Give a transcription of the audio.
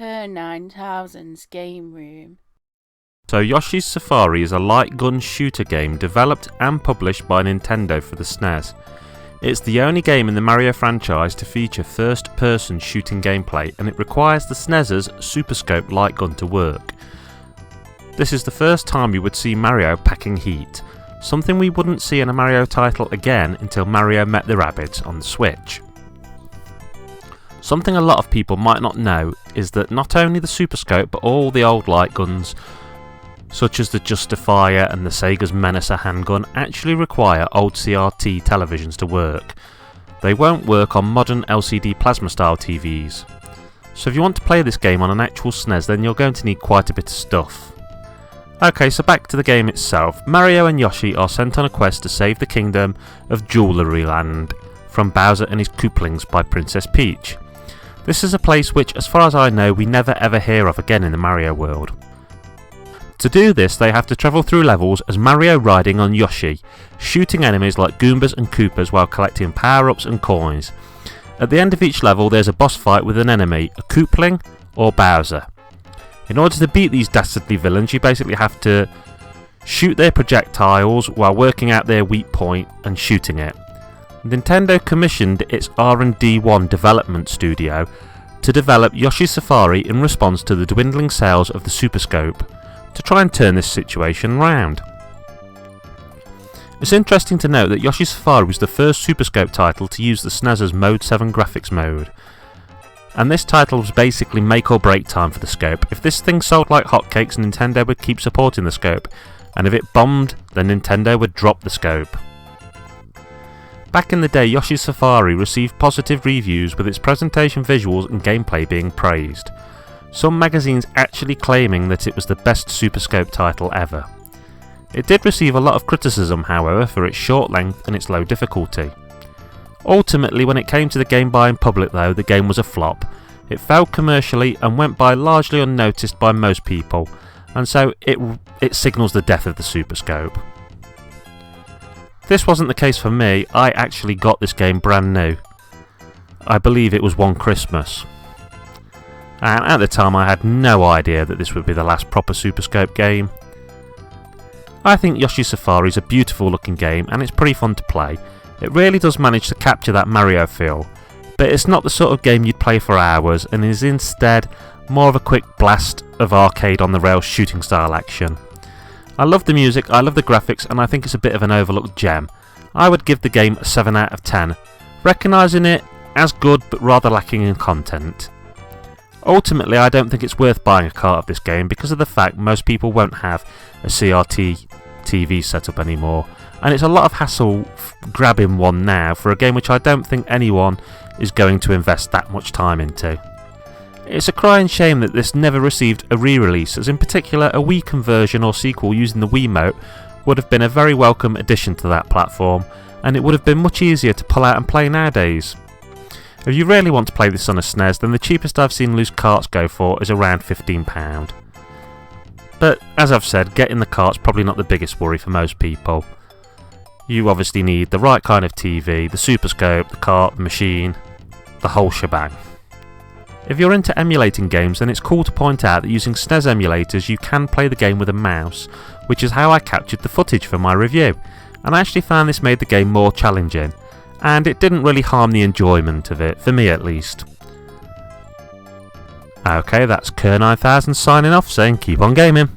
Per 9000's game room. So Yoshi's Safari is a light gun shooter game developed and published by Nintendo for the SNES. It's the only game in the Mario franchise to feature first-person shooting gameplay, and it requires the SNES's Super Scope light gun to work. This is the first time you would see Mario packing heat, something we wouldn't see in a Mario title again until Mario Met the Rabbids on the Switch. Something a lot of people might not know is that not only the Super Scope but all the old light guns, such as the Justifier and the Sega's Menacer handgun, actually require old CRT televisions to work. They won't work on modern LCD plasma style TVs. So if you want to play this game on an actual SNES, then you're going to need quite a bit of stuff. Okay, so back to the game itself. Mario and Yoshi are sent on a quest to save the kingdom of Jewellery Land from Bowser and his Koopalings by Princess Peach. This is a place which, as far as I know, we never ever hear of again in the Mario world. To do this, they have to travel through levels as Mario riding on Yoshi, shooting enemies like Goombas and Koopas while collecting power-ups and coins. At the end of each level there's a boss fight with an enemy, a Koopaling or Bowser. In order to beat these dastardly villains, you basically have to shoot their projectiles while working out their weak point and shooting it. Nintendo commissioned its R&D1 development studio to develop Yoshi's Safari in response to the dwindling sales of the Super Scope, to try and turn this situation round. It's interesting to note that Yoshi's Safari was the first Super Scope title to use the SNES's Mode 7 graphics mode. And this title was basically make or break time for the scope. If this thing sold like hotcakes, Nintendo would keep supporting the scope, and if it bombed, then Nintendo would drop the scope. Back in the day, Yoshi's Safari received positive reviews, with its presentation, visuals and gameplay being praised. Some magazines actually claiming that it was the best Super Scope title ever. It did receive a lot of criticism, however, for its short length and its low difficulty. Ultimately, when it came to the game buying public though, the game was a flop. It failed commercially and went by largely unnoticed by most people, and so it signals the death of the Super Scope. This wasn't the case for me. I actually got this game brand new. I believe it was one Christmas. And at the time I had no idea that this would be the last proper Super Scope game. I think Yoshi's Safari is a beautiful looking game and it's pretty fun to play. It really does manage to capture that Mario feel, but it's not the sort of game you'd play for hours and is instead more of a quick blast of arcade on the rails shooting style action. I love the music, I love the graphics, and I think it's a bit of an overlooked gem. I would give the game a 7 out of 10, recognising it as good but rather lacking in content. Ultimately, I don't think it's worth buying a cart of this game because of the fact most people won't have a CRT TV setup anymore, and it's a lot of hassle grabbing one now for a game which I don't think anyone is going to invest that much time into. It's a crying shame that this never received a re-release, as in particular a Wii conversion or sequel using the Wiimote would have been a very welcome addition to that platform, and it would have been much easier to pull out and play nowadays. If you really want to play this on a SNES, then the cheapest I've seen loose carts go for is around £15. But as I've said, getting the cart's probably not the biggest worry for most people. You obviously need the right kind of TV, the Super Scope, the cart, the machine, the whole shebang. If you're into emulating games, then it's cool to point out that using SNES emulators you can play the game with a mouse, which is how I captured the footage for my review, and I actually found this made the game more challenging, and it didn't really harm the enjoyment of it, for me at least. Okay, that's Kerr9000 signing off saying keep on gaming.